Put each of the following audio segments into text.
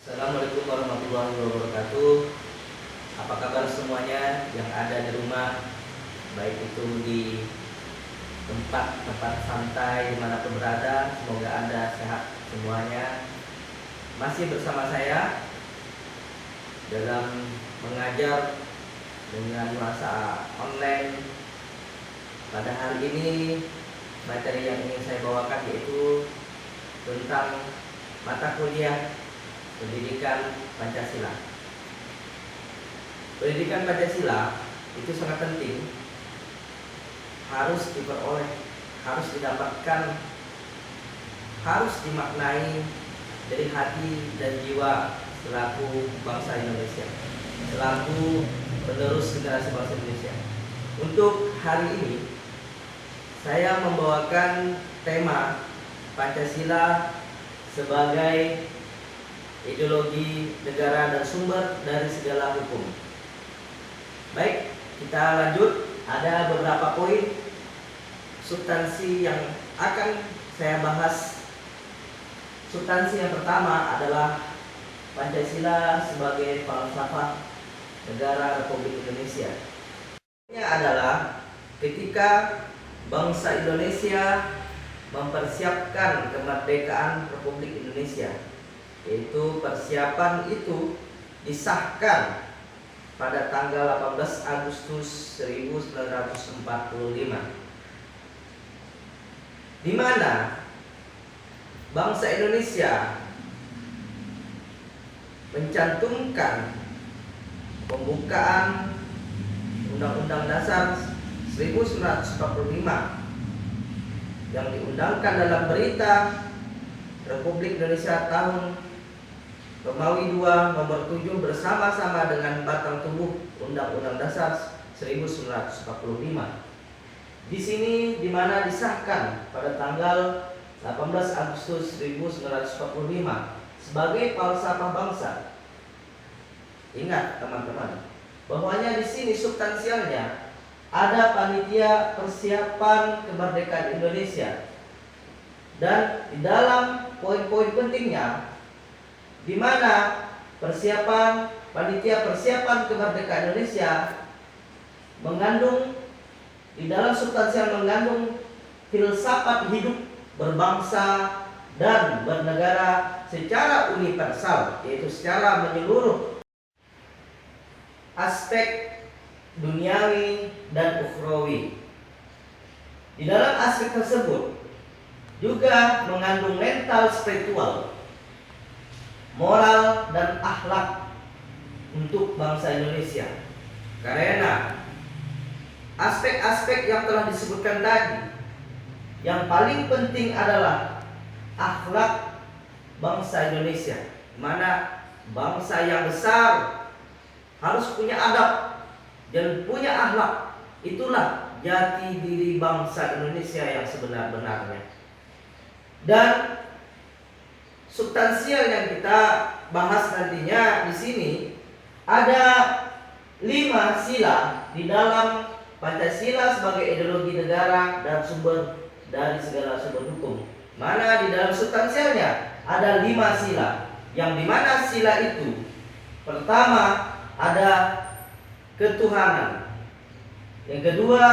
Assalamualaikum warahmatullahi wabarakatuh. Apa kabar semuanya yang ada di rumah, baik itu di tempat-tempat santai dimanapun berada. Semoga Anda sehat semuanya. Masih bersama saya dalam mengajar dengan nuansa online. Pada hari ini materi yang ingin saya bawakan yaitu tentang mata kuliah Pendidikan Pancasila. Pendidikan Pancasila itu sangat penting, harus diperoleh, harus didapatkan, harus dimaknai dari hati dan jiwa selaku bangsa Indonesia, selaku penerus generasi bangsa Indonesia. Untuk hari ini saya membawakan tema Pancasila sebagai ideologi negara dan sumber dari segala hukum. Baik, kita lanjut. Ada beberapa poin substansi yang akan saya bahas. Substansi yang pertama adalah Pancasila sebagai falsafah negara Republik Indonesia. Ini adalah ketika bangsa Indonesia mempersiapkan kemerdekaan Republik Indonesia, yaitu persiapan itu disahkan pada tanggal 18 Agustus 1945, di mana bangsa Indonesia mencantumkan pembukaan Undang-Undang Dasar 1945 yang diundangkan dalam Berita Republik Indonesia tahun Romawi 2 nomor 7 bersama-sama dengan batang tubuh Undang-Undang Dasar 1945. Di sini di mana disahkan pada tanggal 18 Agustus 1945 sebagai falsafah bangsa. Ingat teman-teman, bahwanya di sini substansialnya ada panitia persiapan kemerdekaan Indonesia, dan di dalam poin-poin pentingnya di mana panitia persiapan kemerdekaan Indonesia mengandung di dalam substansial mengandung filsafat hidup berbangsa dan bernegara secara universal, yaitu secara menyeluruh aspek duniawi dan ukhrawi. Di dalam aspek tersebut juga mengandung mental spiritual, moral dan akhlak untuk bangsa Indonesia. Karena aspek-aspek yang telah disebutkan tadi, yang paling penting adalah akhlak bangsa Indonesia, mana bangsa yang besar harus punya adab dan punya akhlak. Itulah jati diri bangsa Indonesia yang sebenar-benarnya. Dan substansial yang kita bahas nantinya di sini ada 5 sila di dalam Pancasila sebagai ideologi negara dan sumber dari segala sumber hukum. Mana di dalam substansialnya ada 5 sila, yang dimana sila itu pertama ada ketuhanan, yang kedua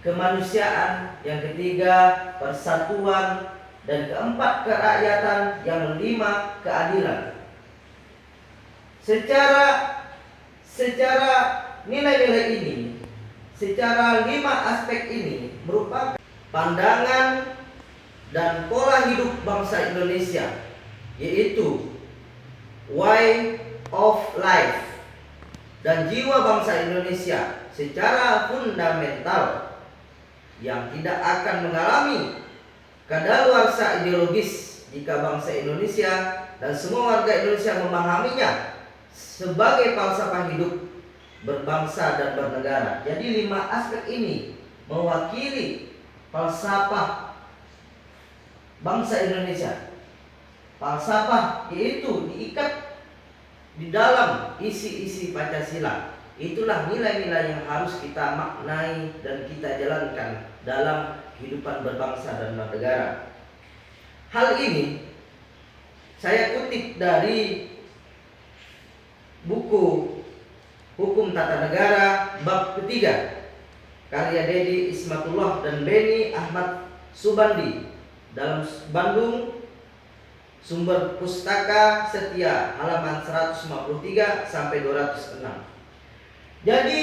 kemanusiaan, yang ketiga persatuan, dan keempat kerakyatan, yang 5 keadilan. Secara nilai-nilai ini, secara 5 aspek ini merupakan pandangan dan pola hidup bangsa Indonesia, yaitu way of life dan jiwa bangsa Indonesia secara fundamental yang tidak akan mengalami kadaluarsa ideologis jika bangsa Indonesia dan semua warga Indonesia memahaminya sebagai falsafah hidup berbangsa dan bernegara. Jadi 5 aspek ini mewakili falsafah bangsa Indonesia. Falsafah yaitu diikat di dalam isi-isi Pancasila. Itulah nilai-nilai yang harus kita maknai dan kita jalankan dalam kehidupan berbangsa dan bernegara. Hal ini Saya kutip dari buku Hukum Tata Negara bab ketiga karya Dedi Ismatullah dan Beni Ahmad Subandi dalam Bandung, sumber pustaka Setia, halaman 153 sampai 206. Jadi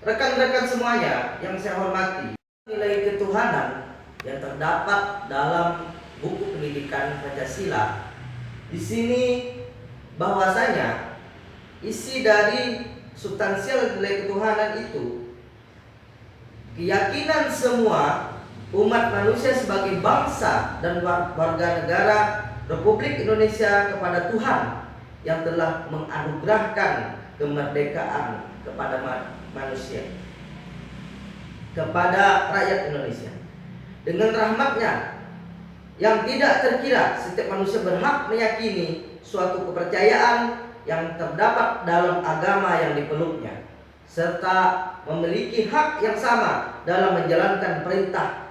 rekan-rekan semuanya yang saya hormati, nilai ketuhanan yang terdapat dalam buku pendidikan Pancasila di sini bahwasanya isi dari substansial nilai ketuhanan itu keyakinan semua umat manusia sebagai bangsa dan warga negara Republik Indonesia kepada Tuhan yang telah menganugerahkan kemerdekaan kepada manusia, kepada rakyat Indonesia. Dengan rahmatnya yang tidak terkira, setiap manusia berhak meyakini suatu kepercayaan yang terdapat dalam agama yang dipeluknya, serta memiliki hak yang sama dalam menjalankan perintah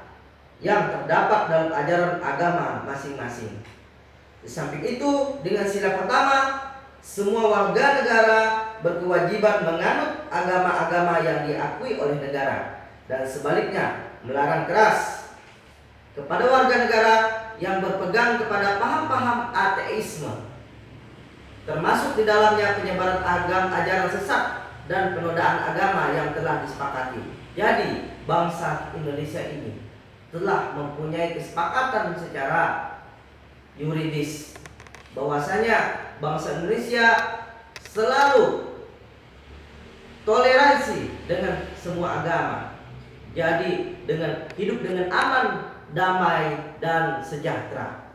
yang terdapat dalam ajaran agama masing-masing. Di samping itu, dengan sila pertama, semua warga negara berkewajiban menganut agama-agama yang diakui oleh negara, dan sebaliknya melarang keras kepada warga negara yang berpegang kepada paham-paham ateisme, termasuk di dalamnya penyebaran ajaran sesat dan penodaan agama yang telah disepakati. Jadi bangsa Indonesia ini telah mempunyai kesepakatan secara yuridis bahwasanya bangsa Indonesia selalu toleransi dengan semua agama. Jadi dengan hidup dengan aman, damai, dan sejahtera.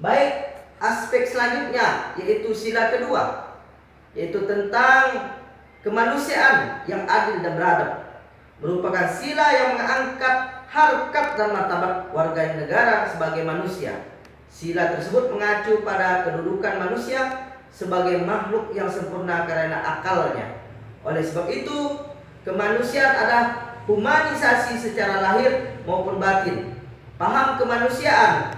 Baik, aspek selanjutnya yaitu sila kedua, yaitu tentang kemanusiaan yang adil dan beradab, merupakan sila yang mengangkat harkat dan martabat warga negara sebagai manusia. Sila tersebut mengacu pada kedudukan manusia sebagai makhluk yang sempurna karena akalnya. Oleh sebab itu, kemanusiaan adalah humanisasi secara lahir maupun batin. Paham kemanusiaan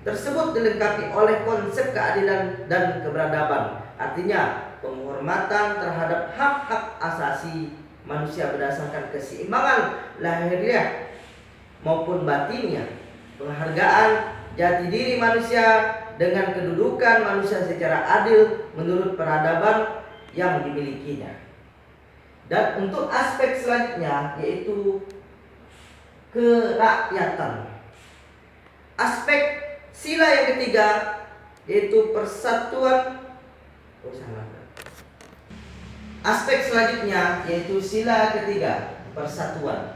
tersebut dilengkapi oleh konsep keadilan dan keberadaban, artinya penghormatan terhadap hak-hak asasi manusia berdasarkan keseimbangan lahiriah maupun batinnya, penghargaan jati diri manusia dengan kedudukan manusia secara adil menurut peradaban yang dimilikinya. Dan untuk aspek selanjutnya yaitu kerakyatan. Aspek sila yang ketiga yaitu persatuan. Aspek selanjutnya yaitu sila ketiga, persatuan.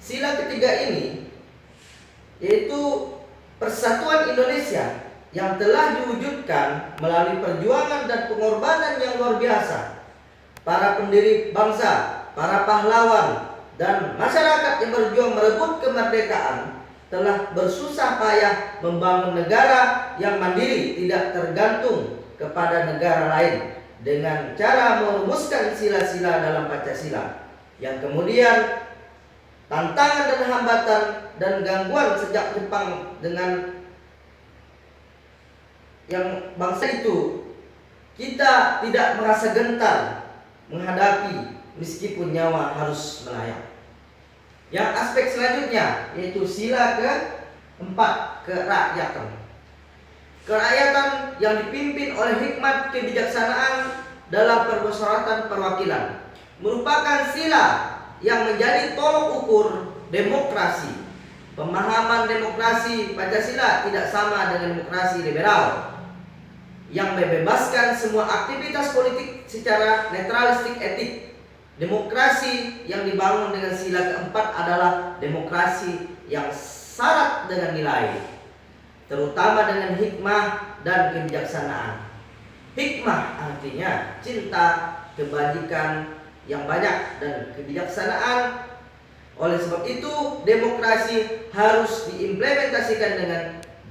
Sila ketiga ini yaitu persatuan Indonesia yang telah diwujudkan melalui perjuangan dan pengorbanan yang luar biasa para pendiri bangsa, para pahlawan, dan masyarakat yang berjuang merebut kemerdekaan telah bersusah payah membangun negara yang mandiri, tidak tergantung kepada negara lain, dengan cara merumuskan sila-sila dalam Pancasila yang kemudian tantangan dan hambatan dan gangguan sejak Jepang dengan yang bangsa itu kita tidak merasa gentar menghadapi meskipun nyawa harus melayang. Yang aspek selanjutnya yaitu sila keempat, kerakyatan. Kerakyatan yang dipimpin oleh hikmat kebijaksanaan dalam permusyawaratan perwakilan merupakan sila yang menjadi tolok ukur demokrasi. Pemahaman demokrasi Pancasila tidak sama dengan demokrasi liberal yang membebaskan semua aktivitas politik secara netralistik etik. Demokrasi yang dibangun dengan sila keempat adalah demokrasi yang syarat dengan nilai, terutama dengan hikmah dan kebijaksanaan. Hikmah artinya cinta, kebajikan yang banyak, dan kebijaksanaan. Oleh sebab itu, demokrasi harus diimplementasikan dengan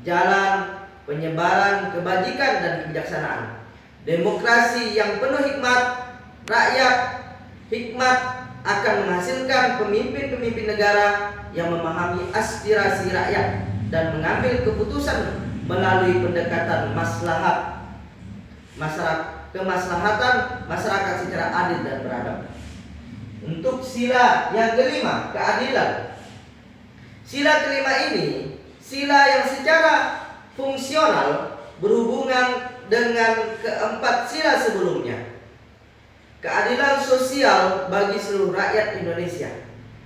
jalan penyebaran kebajikan dan kebijaksanaan. Demokrasi yang penuh hikmat, rakyat hikmat akan menghasilkan pemimpin-pemimpin negara yang memahami aspirasi rakyat dan mengambil keputusan melalui pendekatan kemaslahatan masyarakat secara adil dan beradab. Untuk sila yang kelima, keadilan. Sila kelima ini sila yang secara fungsional berhubungan dengan keempat sila sebelumnya. Keadilan sosial bagi seluruh rakyat Indonesia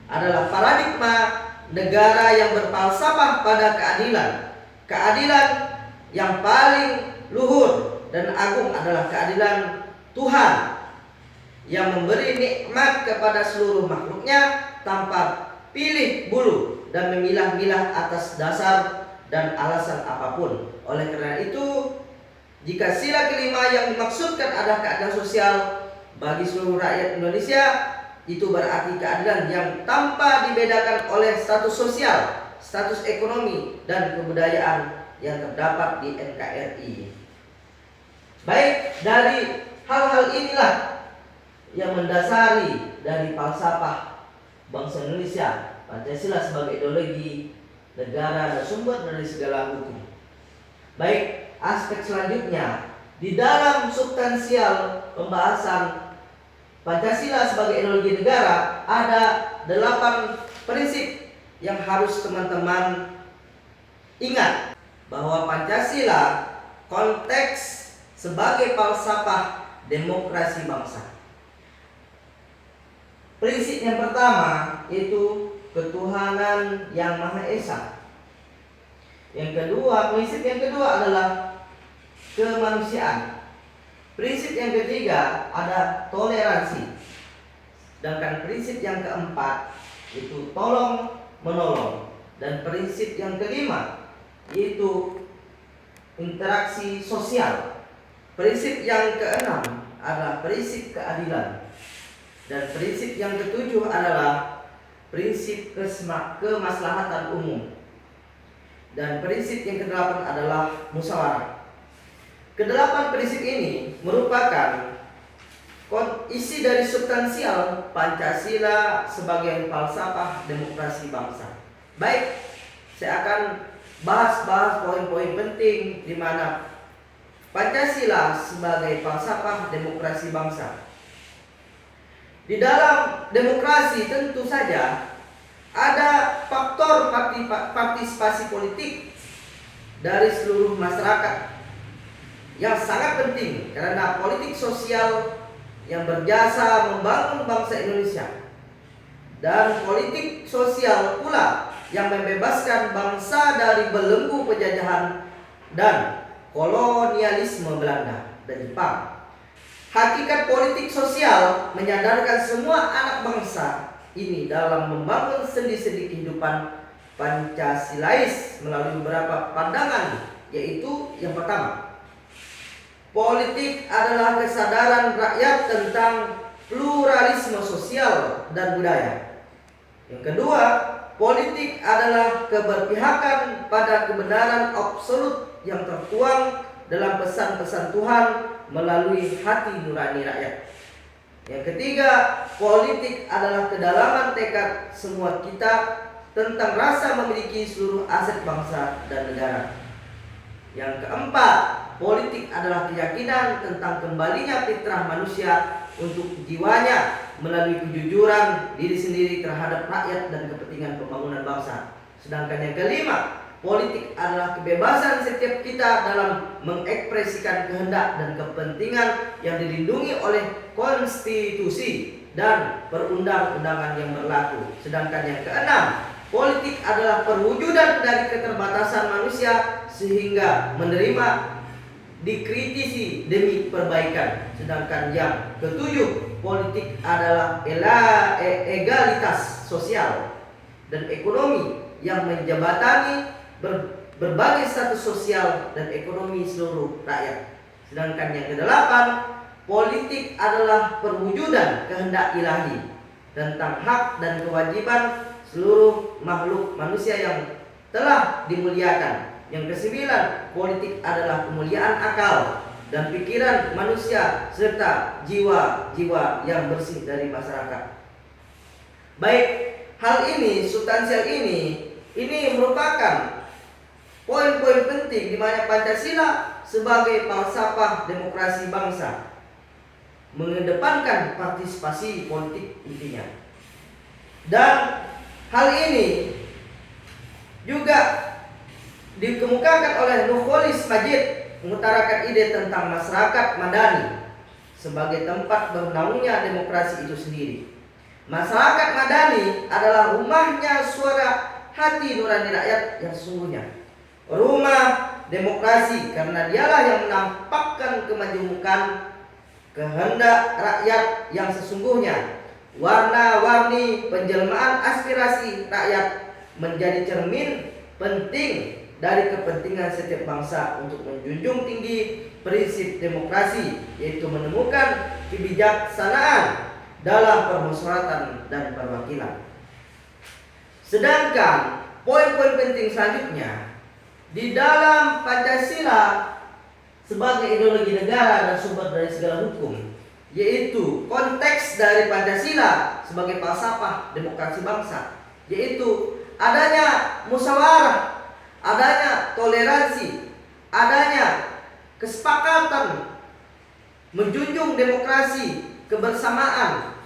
adalah paradigma negara yang berfalsafah pada keadilan. Keadilan yang paling luhur dan agung adalah keadilan Tuhan yang memberi nikmat kepada seluruh makhluknya tanpa pilih bulu dan memilah-milah atas dasar dan alasan apapun. Oleh karena itu, jika sila kelima yang dimaksudkan adalah keadilan sosial bagi seluruh rakyat Indonesia, itu berarti keadilan yang tanpa dibedakan oleh status sosial, status ekonomi, dan kebudayaan yang terdapat di NKRI. Baik, dari hal-hal inilah yang mendasari dari falsafah bangsa Indonesia, Pancasila sebagai ideologi negara dan sumber dari segala hukum. Baik, aspek selanjutnya di dalam substansial pembahasan Pancasila sebagai ideologi negara ada 8 prinsip yang harus teman-teman ingat, bahwa Pancasila konteks sebagai falsafah demokrasi bangsa. Prinsip yang pertama yaitu ketuhanan yang Maha Esa. Prinsip yang kedua adalah kemanusiaan. Prinsip yang ketiga ada toleransi. Sedangkan prinsip yang keempat itu tolong menolong. Dan prinsip yang kelima yaitu interaksi sosial. Prinsip yang keenam adalah prinsip keadilan. Dan prinsip yang ketujuh adalah prinsip kemaslahatan umum. Dan prinsip yang kedelapan adalah musyawarah. Kedelapan prinsip ini merupakan isi dari substansial Pancasila sebagai falsafah demokrasi bangsa. Baik, saya akan bahas poin-poin penting di mana Pancasila sebagai falsafah demokrasi bangsa. Di dalam demokrasi tentu saja ada faktor partisipasi politik dari seluruh masyarakat yang sangat penting, karena politik sosial yang berjasa membangun bangsa Indonesia, dan politik sosial pula yang membebaskan bangsa dari belenggu penjajahan dan kolonialisme Belanda dan Jepang. Hakikat politik sosial menyadarkan semua anak bangsa ini dalam membangun sendi-sendi kehidupan Pancasilais melalui beberapa pandangan, yaitu yang pertama, politik adalah kesadaran rakyat tentang pluralisme sosial dan budaya. Yang kedua, politik adalah keberpihakan pada kebenaran absolut yang tertuang dalam pesan-pesan Tuhan melalui hati nurani rakyat. Yang ketiga, politik adalah kedalaman tekad semua kita tentang rasa memiliki seluruh aset bangsa dan negara. Yang keempat, politik adalah keyakinan tentang kembalinya fitrah manusia untuk jiwanya melalui kejujuran diri sendiri terhadap rakyat dan kepentingan pembangunan bangsa. Sedangkan yang kelima, politik adalah kebebasan setiap kita dalam mengekspresikan kehendak dan kepentingan yang dilindungi oleh konstitusi dan perundang-undangan yang berlaku. Sedangkan yang keenam, politik adalah perwujudan dari keterbatasan manusia sehingga menerima dikritisi demi perbaikan. Sedangkan yang ketujuh, politik adalah egalitas sosial dan ekonomi yang menjembatani berbagai status sosial dan ekonomi seluruh rakyat. Sedangkan yang kedelapan, politik adalah perwujudan kehendak ilahi tentang hak dan kewajiban seluruh makhluk manusia yang telah dimuliakan. Yang kesembilan, politik adalah kemuliaan akal dan pikiran manusia serta jiwa-jiwa yang bersih dari masyarakat. Baik, hal ini, substansial ini merupakan poin-poin penting di mana Pancasila sebagai falsafah demokrasi bangsa mengedepankan partisipasi politik intinya. Dan hal ini juga dikemukakan oleh Nurholis Majid, mengutarakan ide tentang masyarakat madani sebagai tempat bernaungnya demokrasi itu sendiri. Masyarakat madani adalah rumahnya suara hati nurani rakyat yang sesungguhnya. Rumah demokrasi karena dialah yang menampakkan kemajemukan kehendak rakyat yang sesungguhnya. Warna-warni penjelmaan aspirasi rakyat menjadi cermin penting dari kepentingan setiap bangsa untuk menjunjung tinggi prinsip demokrasi, yaitu menemukan kebijaksanaan dalam permusyawaratan dan perwakilan. Sedangkan poin-poin penting selanjutnya di dalam Pancasila sebagai ideologi negara dan sumber dari segala hukum, yaitu konteks dari Pancasila sebagai falsafah demokrasi bangsa, yaitu adanya musyawarah, adanya toleransi, adanya kesepakatan menjunjung demokrasi kebersamaan.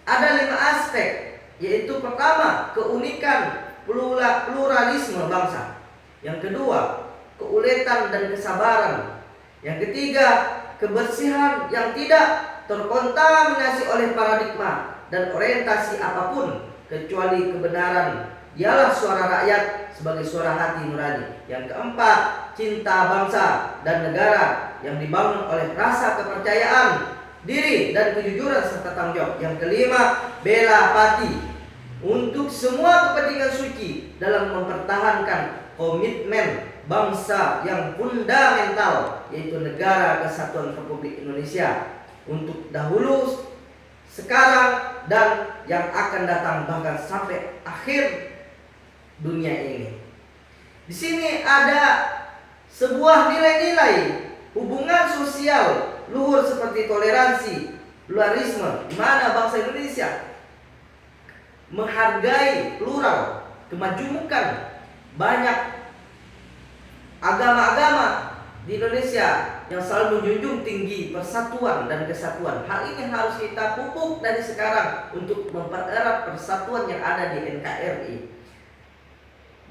Ada 5 aspek, yaitu pertama, keunikan pluralisme bangsa. Yang kedua, keuletan dan kesabaran. Yang ketiga, kebersihan yang tidak terkontaminasi oleh paradigma dan orientasi apapun kecuali kebenaran. Dialah suara rakyat sebagai suara hati nurani. Yang keempat, cinta bangsa dan negara yang dibangun oleh rasa kepercayaan diri dan kejujuran serta tanggung jawab. Yang kelima, bela pati untuk semua kepentingan suci dalam mempertahankan komitmen bangsa yang fundamental, yaitu negara kesatuan Republik Indonesia untuk dahulu, sekarang, dan yang akan datang bahkan sampai akhir dunia ini. Di sini ada sebuah nilai-nilai hubungan sosial luhur seperti toleransi, pluralisme, di mana bangsa Indonesia menghargai plural, kemajemukan banyak agama-agama di Indonesia yang selalu menjunjung tinggi persatuan dan kesatuan. Hal ini harus kita pupuk dari sekarang untuk mempererat persatuan yang ada di NKRI.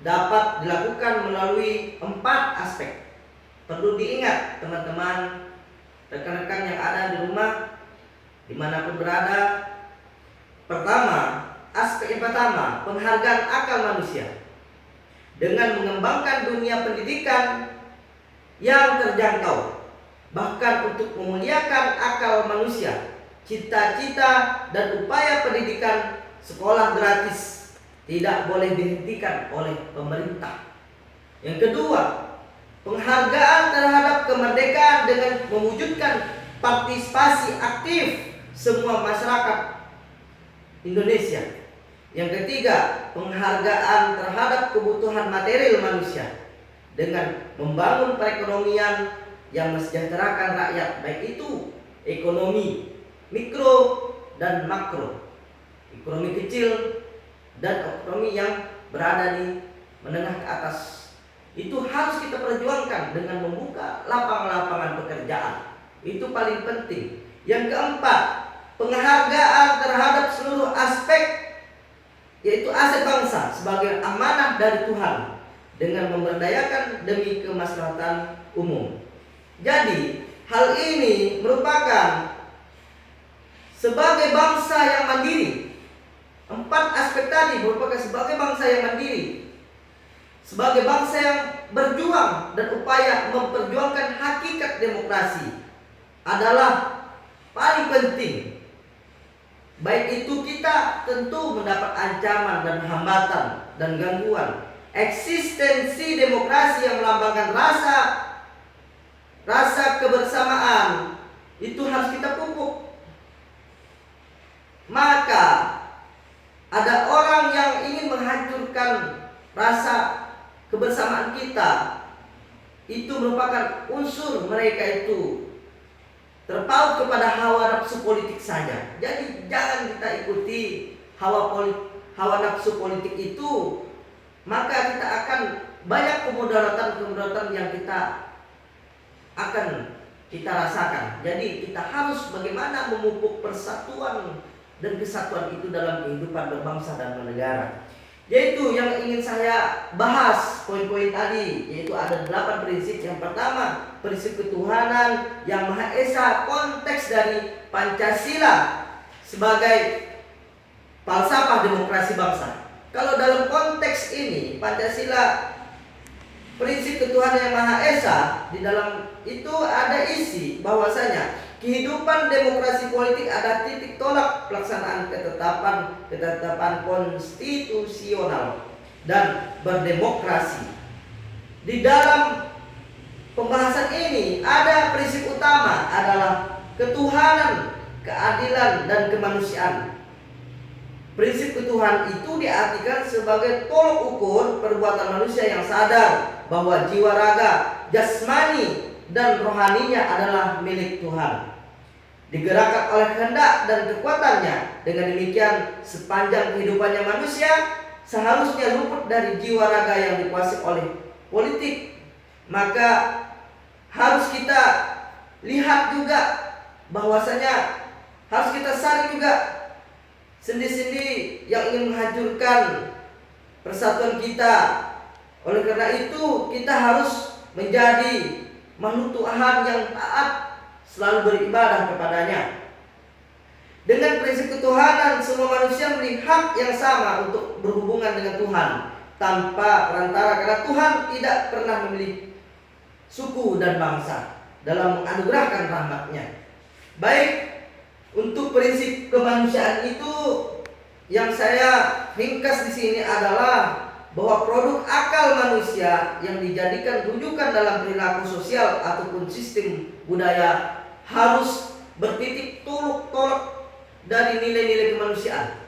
Dapat dilakukan melalui 4 aspek. Perlu diingat teman-teman, rekan-rekan yang ada di rumah, dimanapun berada. Aspek yang pertama, penghargaan akal manusia. Dengan mengembangkan dunia pendidikan yang terjangkau, bahkan untuk memuliakan akal manusia, cita-cita dan upaya pendidikan sekolah gratis tidak boleh dihentikan oleh pemerintah. Yang kedua, penghargaan terhadap kemerdekaan dengan mewujudkan partisipasi aktif semua masyarakat Indonesia. Yang ketiga, penghargaan terhadap kebutuhan material manusia dengan membangun perekonomian yang mensejahterakan rakyat, baik itu ekonomi mikro dan makro, ekonomi kecil dan ekonomi yang berada di menengah ke atas. Itu harus kita perjuangkan dengan membuka lapangan-lapangan pekerjaan. Itu paling penting. Yang keempat, penghargaan terhadap seluruh aspek, yaitu aset bangsa sebagai amanah dari Tuhan dengan memberdayakan demi kemaslahatan umum. Jadi hal ini merupakan sebagai bangsa yang mandiri. 4 aspek tadi merupakan sebagai bangsa yang mandiri, sebagai bangsa yang berjuang dan upaya memperjuangkan hakikat demokrasi adalah paling penting. Baik itu kita tentu mendapat ancaman dan hambatan dan gangguan. Eksistensi demokrasi yang melambangkan rasa kebersamaan itu harus kita pupuk. Maka ada orang yang ingin menghancurkan rasa kebersamaan kita, itu merupakan unsur mereka itu terpaut kepada hawa nafsu politik saja. Jadi jangan kita ikuti hawa nafsu politik itu, maka kita akan banyak kemudaratan yang akan kita rasakan. Jadi kita harus bagaimana memupuk persatuan dan kesatuan itu dalam kehidupan berbangsa dan bernegara. Yaitu yang ingin saya bahas poin-poin tadi, yaitu ada 8 prinsip. Yang pertama, prinsip ketuhanan yang Maha Esa, konteks dari Pancasila sebagai falsafah demokrasi bangsa. Kalau dalam konteks ini Pancasila, prinsip ketuhanan yang Maha Esa, di dalam itu ada isi bahwasanya kehidupan demokrasi politik ada titik tolak pelaksanaan ketetapan konstitusional dan berdemokrasi. Di dalam pembahasan ini ada prinsip utama adalah ketuhanan, keadilan, dan kemanusiaan. Prinsip ketuhanan itu diartikan sebagai tolok ukur perbuatan manusia yang sadar bahwa jiwa, raga, jasmani, dan rohaninya adalah milik Tuhan, digerakkan oleh kehendak dan kekuatannya. Dengan demikian, sepanjang kehidupannya manusia seharusnya luput dari jiwa raga yang dikuasai oleh politik. Maka harus kita lihat juga bahwasanya harus kita saring juga sendi-sendi yang ingin menghancurkan persatuan kita. Oleh karena itu kita harus menjadi makhluk Tuhan yang taat, selalu beribadah kepadanya. Dengan prinsip ketuhanan, semua manusia memiliki hak yang sama untuk berhubungan dengan Tuhan tanpa perantara, karena Tuhan tidak pernah memilih suku dan bangsa dalam menganugerahkan rahmat-Nya. Baik, untuk prinsip kemanusiaan itu yang saya ringkas di sini adalah bahwa produk akal manusia yang dijadikan rujukan dalam perilaku sosial ataupun sistem budaya harus bertitik tolak dari nilai-nilai kemanusiaan,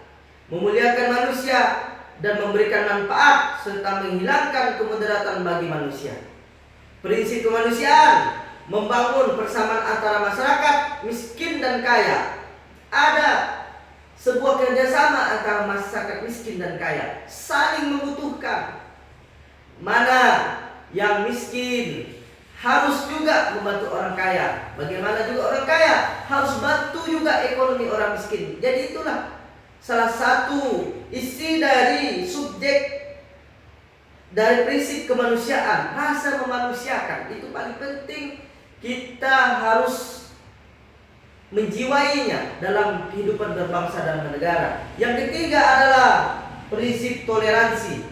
memuliakan manusia dan memberikan manfaat serta menghilangkan kemudaratan bagi manusia. Prinsip kemanusiaan membangun persamaan antara masyarakat miskin dan kaya. Ada sebuah kerjasama antara masyarakat miskin dan kaya, saling membutuhkan. Mana yang miskin harus juga membantu orang kaya, bagaimana juga orang kaya harus bantu juga ekonomi orang miskin. Jadi itulah salah satu isi dari subjek dari prinsip kemanusiaan, rasa memanusiakan. Itu paling penting, kita harus menjiwainya dalam kehidupan berbangsa dan bernegara. Yang ketiga adalah prinsip toleransi,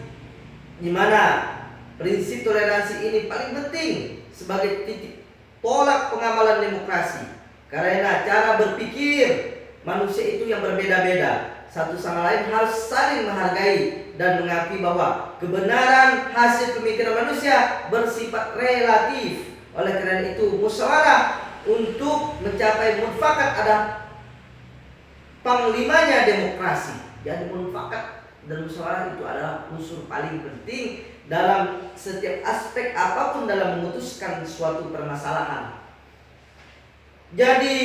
di mana prinsip toleransi ini paling penting sebagai titik tolak pengamalan demokrasi. Karena cara berpikir manusia itu yang berbeda-beda, satu sama lain harus saling menghargai dan mengakui bahwa kebenaran hasil pemikiran manusia bersifat relatif. Oleh karena itu, musyawarah untuk mencapai mufakat ada panglimanya demokrasi. Jadi mufakat dan musyawarah itu adalah unsur paling penting dalam setiap aspek apapun dalam memutuskan suatu permasalahan. Jadi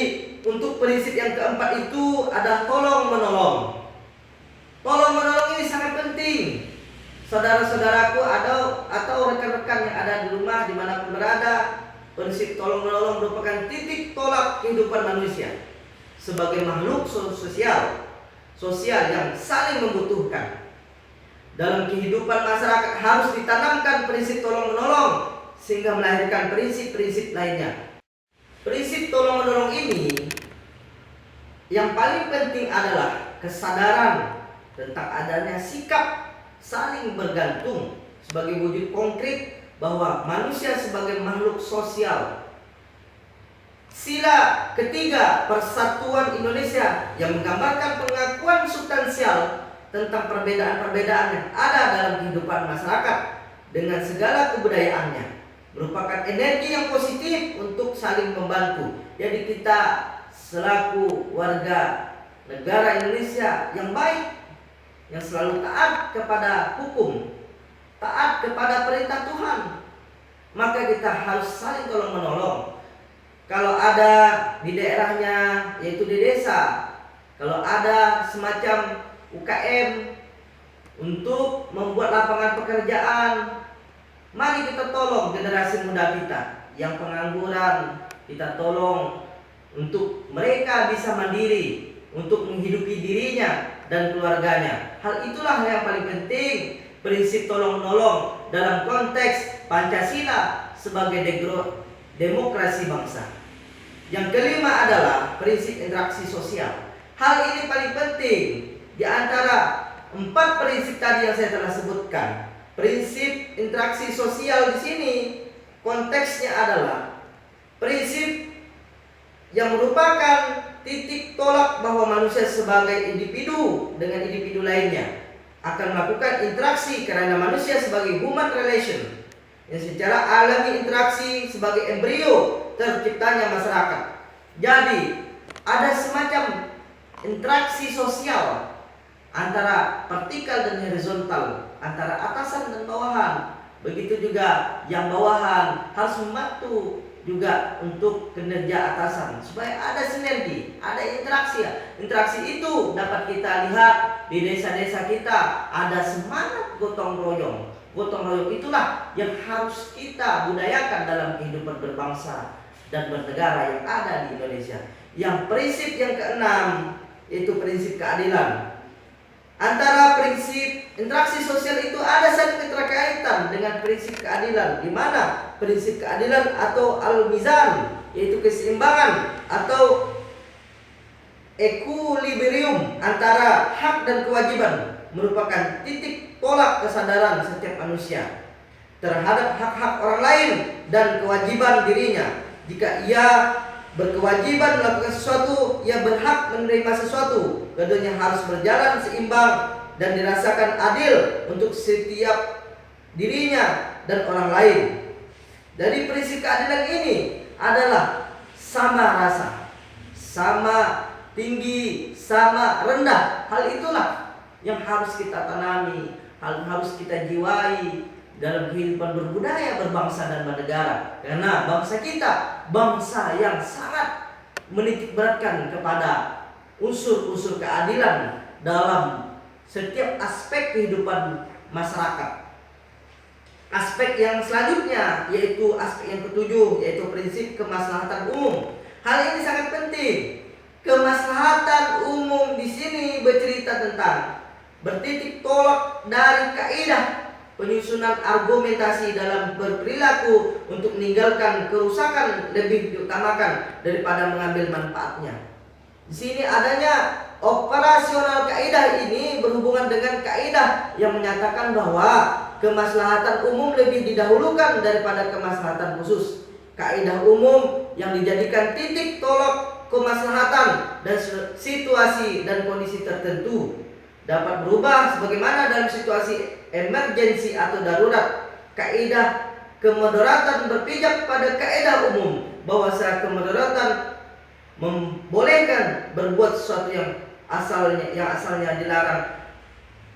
untuk prinsip yang keempat itu ada tolong menolong. Tolong menolong ini sangat penting. Saudara-saudaraku atau rekan-rekan yang ada di rumah dimanapun berada, prinsip tolong menolong merupakan titik tolak kehidupan manusia sebagai makhluk sosial yang saling membutuhkan. Dalam kehidupan masyarakat harus ditanamkan prinsip tolong menolong sehingga melahirkan prinsip-prinsip lainnya. Prinsip tolong menolong ini yang paling penting adalah kesadaran tentang adanya sikap saling bergantung sebagai wujud konkret bahwa manusia sebagai makhluk sosial. Sila ketiga Persatuan Indonesia yang menggambarkan pengakuan substansial tentang perbedaan-perbedaan yang ada dalam kehidupan masyarakat dengan segala kebudayaannya merupakan energi yang positif untuk saling membantu. Jadi kita selaku warga negara Indonesia yang baik, yang selalu taat kepada hukum, taat kepada perintah Tuhan, maka kita harus saling tolong menolong. Kalau ada di daerahnya, yaitu di desa, kalau ada semacam UKM untuk membuat lapangan pekerjaan, Mari kita tolong generasi muda kita yang pengangguran, kita tolong untuk mereka bisa mandiri, untuk menghidupi dirinya dan keluarganya. Hal itulah yang paling penting, prinsip tolong-menolong dalam konteks Pancasila sebagai demokrasi bangsa. Yang kelima adalah prinsip interaksi sosial. Hal ini paling penting di antara 4 prinsip tadi yang saya telah sebutkan. Prinsip interaksi sosial di sini konteksnya adalah prinsip yang merupakan titik tolak bahwa manusia sebagai individu dengan individu lainnya akan melakukan interaksi karena manusia sebagai human relation yang secara alami interaksi sebagai embrio terciptanya masyarakat. Jadi ada semacam interaksi sosial antara vertikal dan horizontal, antara atasan dan bawahan. Begitu juga yang bawahan harus membantu juga untuk kinerja atasan supaya ada sinergi, ada interaksi. Interaksi itu dapat kita lihat di desa-desa kita, ada semangat gotong royong. Gotong royong itulah yang harus kita budayakan dalam kehidupan berbangsa dan bernegara yang ada di Indonesia. Yang prinsip yang keenam yaitu prinsip keadilan. Antara prinsip interaksi sosial itu ada satu keterkaitan dengan prinsip keadilan, di mana prinsip keadilan atau al-mizan yaitu keseimbangan atau equilibrium antara hak dan kewajiban merupakan titik tolak kesadaran setiap manusia terhadap hak-hak orang lain dan kewajiban dirinya. Jika ia berkewajiban melakukan sesuatu, ia berhak menerima sesuatu. Keduanya harus berjalan seimbang dan dirasakan adil untuk setiap dirinya dan orang lain. Dari prinsip keadilan ini adalah sama rasa, sama tinggi, sama rendah. Hal itulah yang harus kita tanami, harus kita jiwai dalam kehidupan berbudaya, berbangsa dan bernegara. Karena bangsa kita bangsa yang sangat menitik beratkan kepada unsur-unsur keadilan dalam setiap aspek kehidupan masyarakat. Aspek yang selanjutnya yaitu aspek yang ketujuh, yaitu prinsip kemaslahatan umum. Hal ini sangat penting. Kemaslahatan umum di sini bercerita tentang bertitik tolak dari kaidah penyusunan argumentasi dalam berperilaku untuk meninggalkan kerusakan lebih diutamakan daripada mengambil manfaatnya. Di sini adanya operasional kaidah ini berhubungan dengan kaidah yang menyatakan bahwa kemaslahatan umum lebih didahulukan daripada kemaslahatan khusus. Kaidah umum yang dijadikan titik tolak kemaslahatan dan situasi dan kondisi tertentu dapat berubah sebagaimana dalam situasi emergensi atau darurat. Kaidah kemudaratan berpijak pada kaidah umum bahwa secara kemudaratan membolehkan berbuat sesuatu yang asalnya dilarang.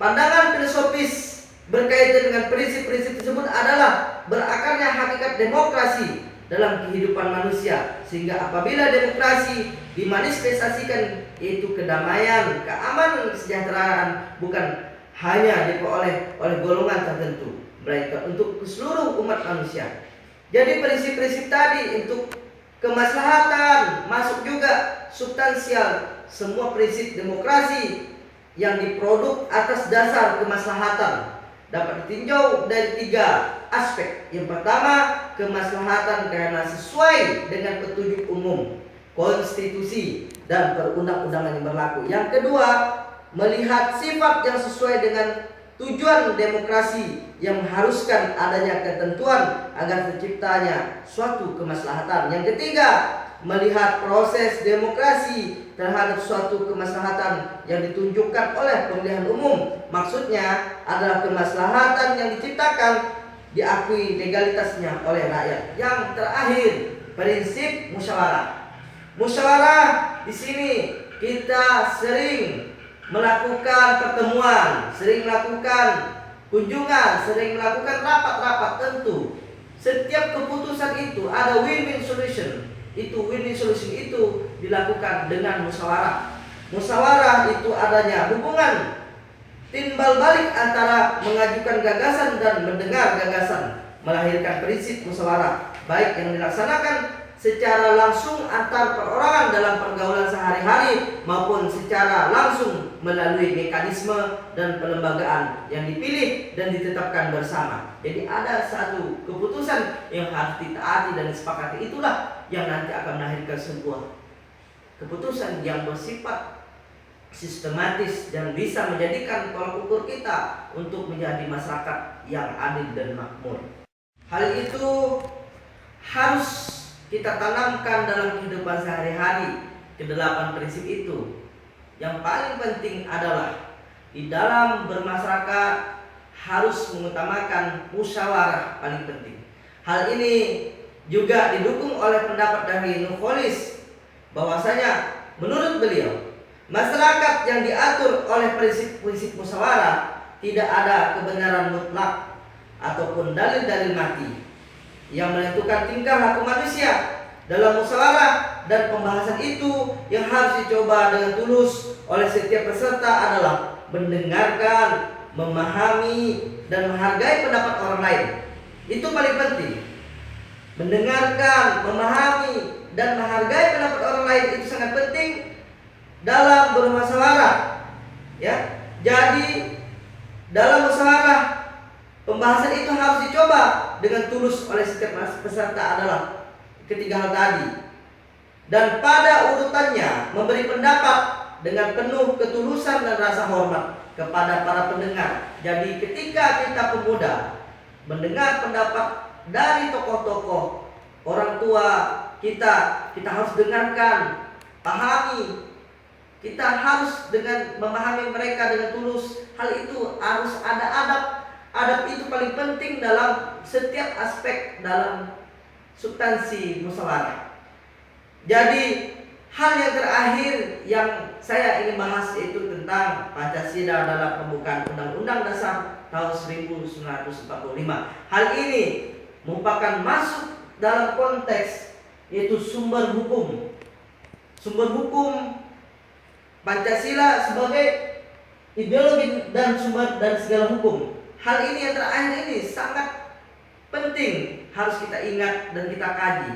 Pandangan filosofis berkaitan dengan prinsip-prinsip tersebut adalah berakarnya hakikat demokrasi dalam kehidupan manusia, sehingga apabila demokrasi dimanifestasikan yaitu kedamaian, keamanan, kesejahteraan bukan hanya diperoleh oleh golongan tertentu, melainkan untuk seluruh umat manusia. Jadi prinsip-prinsip tadi untuk kemaslahatan masuk juga substansial semua prinsip demokrasi yang diproduk atas dasar kemaslahatan dapat ditinjau dari 3 aspek. Yang pertama, kemaslahatan karena sesuai dengan petunjuk umum, konstitusi dan perundang-undangan yang berlaku. Yang kedua, melihat sifat yang sesuai dengan tujuan demokrasi yang mengharuskan adanya ketentuan agar terciptanya suatu kemaslahatan. Yang ketiga, melihat proses demokrasi terhadap suatu kemaslahatan yang ditunjukkan oleh pemilihan umum. Maksudnya adalah kemaslahatan yang diciptakan diakui legalitasnya oleh rakyat. Yang terakhir, prinsip musyawarah. Musyawarah di sini kita sering melakukan pertemuan, sering melakukan kunjungan, sering melakukan rapat-rapat. Tentu setiap keputusan itu ada win-win solution. Win-win solution itu dilakukan dengan musyawarah. Musyawarah itu adanya hubungan timbal balik antara mengajukan gagasan dan mendengar gagasan. melahirkan prinsip musyawarah, baik yang dilaksanakan secara langsung antar perorangan dalam pergaulan sehari-hari maupun secara langsung melalui mekanisme dan pelembagaan yang dipilih dan ditetapkan bersama. Jadi ada satu keputusan yang harus ditaati dan disepakati, itulah yang nanti akan melahirkan sebuah keputusan yang bersifat sistematis dan bisa menjadikan tolak ukur kita untuk menjadi masyarakat yang adil dan makmur. Hal itu harus kita tanamkan dalam kehidupan sehari-hari. Kedelapan prinsip itu yang paling penting adalah di dalam bermasyarakat harus mengutamakan musyawarah paling penting. Hal ini juga didukung oleh pendapat dari Nurcholish bahwasanya menurut beliau masyarakat yang diatur oleh prinsip-prinsip musyawarah tidak ada kebenaran mutlak ataupun dalil-dalil mati yang menentukan tingkah laku manusia. Dalam musyawarah dan pembahasan itu yang harus dicoba dengan tulus oleh setiap peserta adalah mendengarkan, memahami, dan menghargai pendapat orang lain. Itu paling penting. Mendengarkan, memahami, dan menghargai pendapat orang lain itu sangat penting dalam bermusyawarah. Ya, jadi dalam musyawarah pembahasan itu harus dicoba dengan tulus oleh setiap peserta adalah ketiga hal tadi. Dan pada urutannya memberi pendapat dengan penuh ketulusan dan rasa hormat kepada para pendengar. Jadi ketika kita pemuda mendengar pendapat dari tokoh-tokoh orang tua kita harus dengarkan, pahami. Kita harus dengan memahami mereka dengan tulus. Hal itu harus ada adab. Adab itu paling penting dalam setiap aspek dalam substansi musyawarah. Jadi hal yang terakhir yang saya ingin bahas yaitu tentang Pancasila dalam pembukaan Undang-Undang Dasar tahun 1945. Hal ini merupakan masuk dalam konteks yaitu sumber hukum. Sumber hukum Pancasila sebagai ideologi dan sumber dari segala hukum. Hal ini yang terakhir ini sangat penting harus kita ingat dan kita kaji.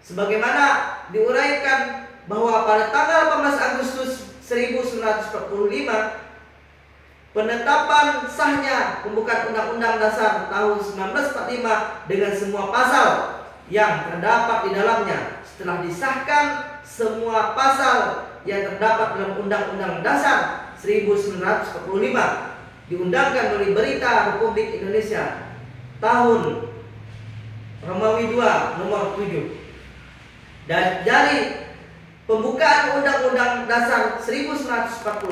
Sebagaimana diuraikan bahwa pada tanggal 18 Agustus 1945 penetapan sahnya pembukaan Undang-Undang Dasar tahun 1945 dengan semua pasal yang terdapat di dalamnya. Setelah disahkan semua pasal yang terdapat dalam Undang-Undang Dasar 1945 diundangkan oleh Berita Republik Indonesia tahun Romawi 2 nomor 7. Dan dari pembukaan Undang-Undang Dasar 1945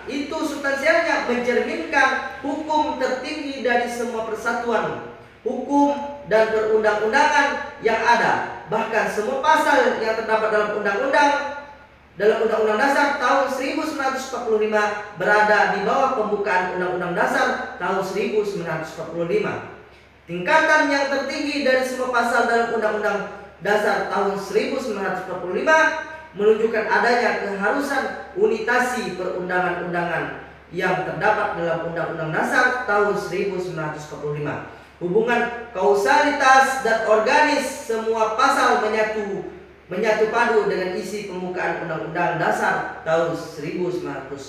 itu substansialnya mencerminkan hukum tertinggi dari semua persatuan hukum dan perundang-undangan yang ada. Bahkan semua pasal yang terdapat dalam Undang-Undang Dasar tahun 1945 berada di bawah pembukaan Undang-Undang Dasar tahun 1945. Tingkatan yang tertinggi dari semua pasal dalam Undang-Undang Dasar tahun 1945 menunjukkan adanya keharusan unitasi perundangan-undangan yang terdapat dalam Undang-Undang Dasar tahun 1945. Hubungan kausalitas dan organis semua pasal menyatu padu dengan isi pembukaan Undang-Undang Dasar tahun 1945.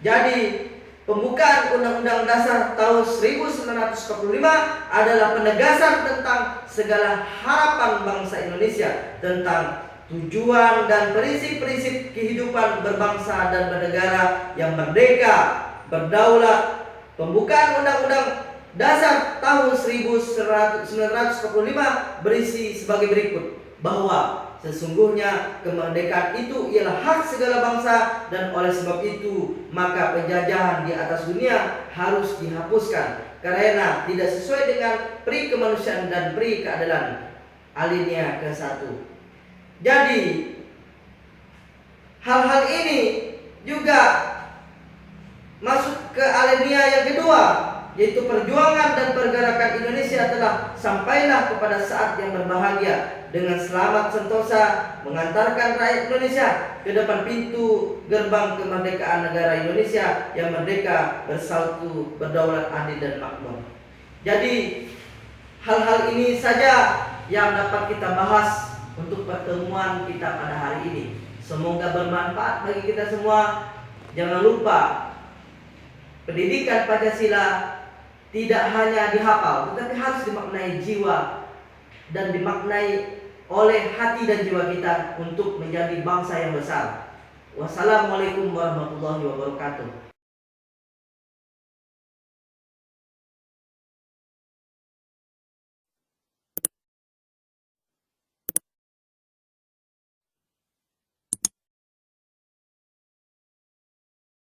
Jadi pembukaan Undang-Undang Dasar tahun 1945 adalah penegasan tentang segala harapan bangsa Indonesia tentang tujuan dan prinsip-prinsip kehidupan berbangsa dan bernegara yang merdeka, berdaulat. Pembukaan Undang-Undang Dasar tahun 1945 berisi sebagai berikut, bahwa sesungguhnya kemerdekaan itu ialah hak segala bangsa dan oleh sebab itu maka penjajahan di atas dunia harus dihapuskan karena tidak sesuai dengan pri kemanusiaan dan pri keadilan. Alinea ke-1. Jadi hal-hal ini juga masuk ke alinea yang kedua, yaitu perjuangan dan pergerakan Indonesia telah sampailah kepada saat yang berbahagia dengan selamat sentosa mengantarkan rakyat Indonesia ke depan pintu gerbang kemerdekaan negara Indonesia yang merdeka, bersatu, berdaulat, adil dan makmur. Jadi hal-hal ini saja yang dapat kita bahas untuk pertemuan kita pada hari ini. Semoga bermanfaat bagi kita semua. Jangan lupa, pendidikan Pancasila tidak hanya dihafal, tetapi harus dimaknai jiwa dan dimaknai oleh hati dan jiwa kita untuk menjadi bangsa yang besar. Wassalamualaikum warahmatullahi wabarakatuh.